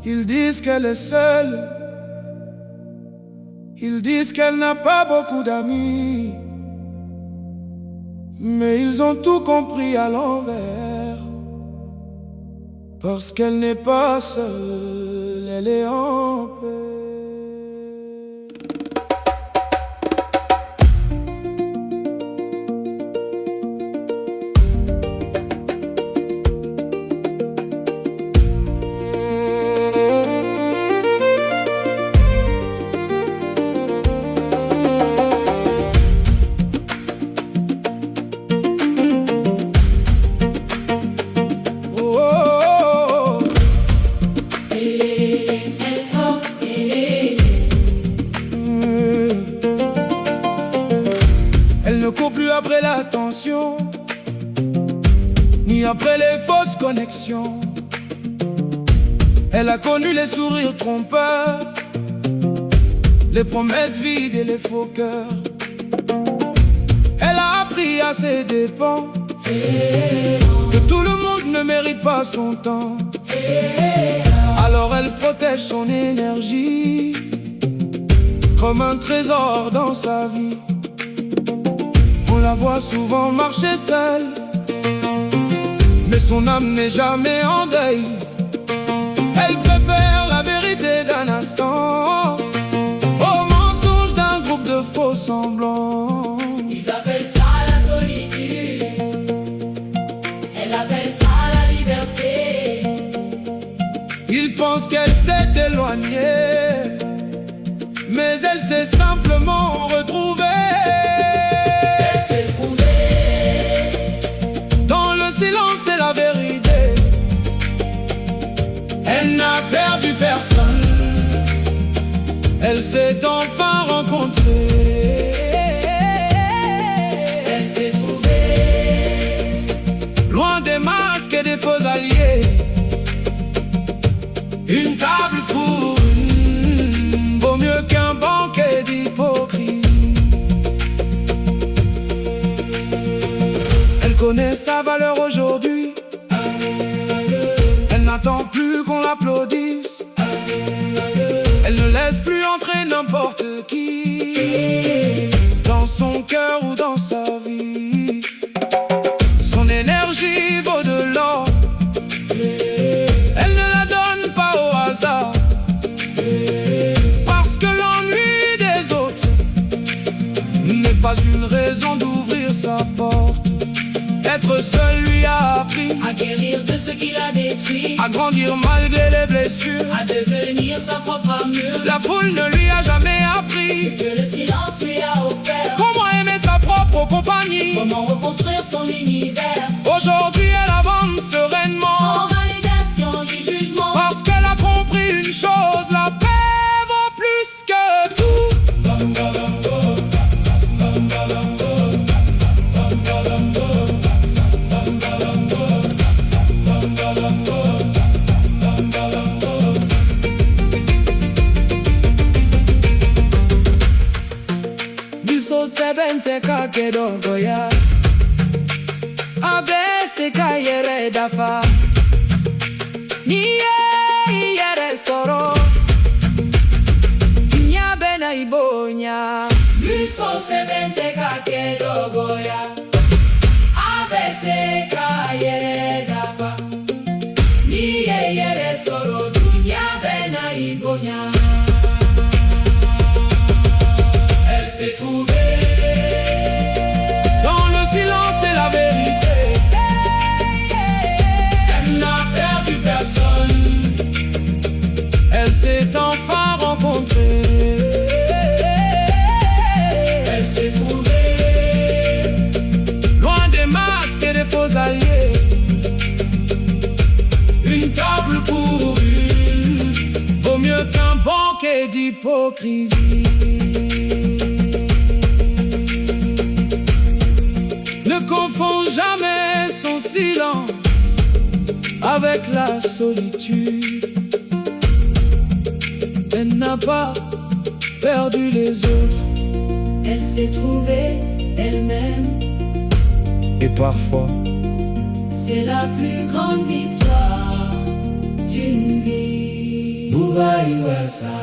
Ils disent qu'elle est seule, ils disent qu'elle n'a pas beaucoup d'amis, mais ils ont tout compris à l'envers. Parce qu'elle n'est pas seule, elle est en paix. Plus après l'attention, ni après les fausses connexions. Elle a connu les sourires trompeurs, les promesses vides et les faux cœurs. Elle a appris à ses dépens que tout le monde ne mérite pas son temps. Alors elle protège son énergie comme un trésor dans sa vie. On la voit souvent marcher seule, mais son âme n'est jamais en deuil. Elle préfère la vérité d'un instant au mensonge d'un groupe de faux semblants. Ils appellent ça la solitude, elle appelle ça la liberté. Ils pensent qu'elle s'est éloignée, mais elle s'est simplement retrouvée. Elle n'a perdu personne, elle s'est enfin rencontrée. Elle s'est trouvée loin des masques et des faux alliés. Une table pour une vaut mieux qu'un banquet d'hypocrisie. Elle connaît sa valeur aujourd'hui, elle n'attend plus qu'on l'applaudisse. Elle ne laisse plus entrer n'importe qui dans son cœur ou dans sa vie. Son énergie vaut de l'or, elle ne la donne pas au hasard. Parce que l'ennui des autres n'est pas une raison d'ouvrir sa porte. Être seul lui a appris à guérir de ce qu'il a détruit, à grandir malgré les blessures, à devenir sa propre armure. La foule ne lui a jamais appris ce que le silence lui a offert. Comment aimer sa propre compagnie, comment reconstruire son univers. Aujourd'hui elle avance sereinement, sans validation ni jugement. Parce qu'elle a compris une chose, la paix vaut plus que tout. Sebente ka kidogo ya abese ka yere dafa niye yere soro nyabe na ibonya Luso sebente ka kidogo ya abese ka yere dafa niye yere soro nyabe na ibonya. Elle s'est trouvée dans le silence et la vérité. Elle n'a perdu personne, elle s'est enfin rencontrée. Elle s'est trouvée loin des masques et des faux alliés. Une table pour une vaut mieux qu'un banquet d'hypocrisie. Ne confonds jamais son silence avec la solitude. Elle n'a pas perdu les autres. Elle s'est trouvée elle-même. Et parfois, c'est la plus grande victoire d'une vie. Bouba Yuassa.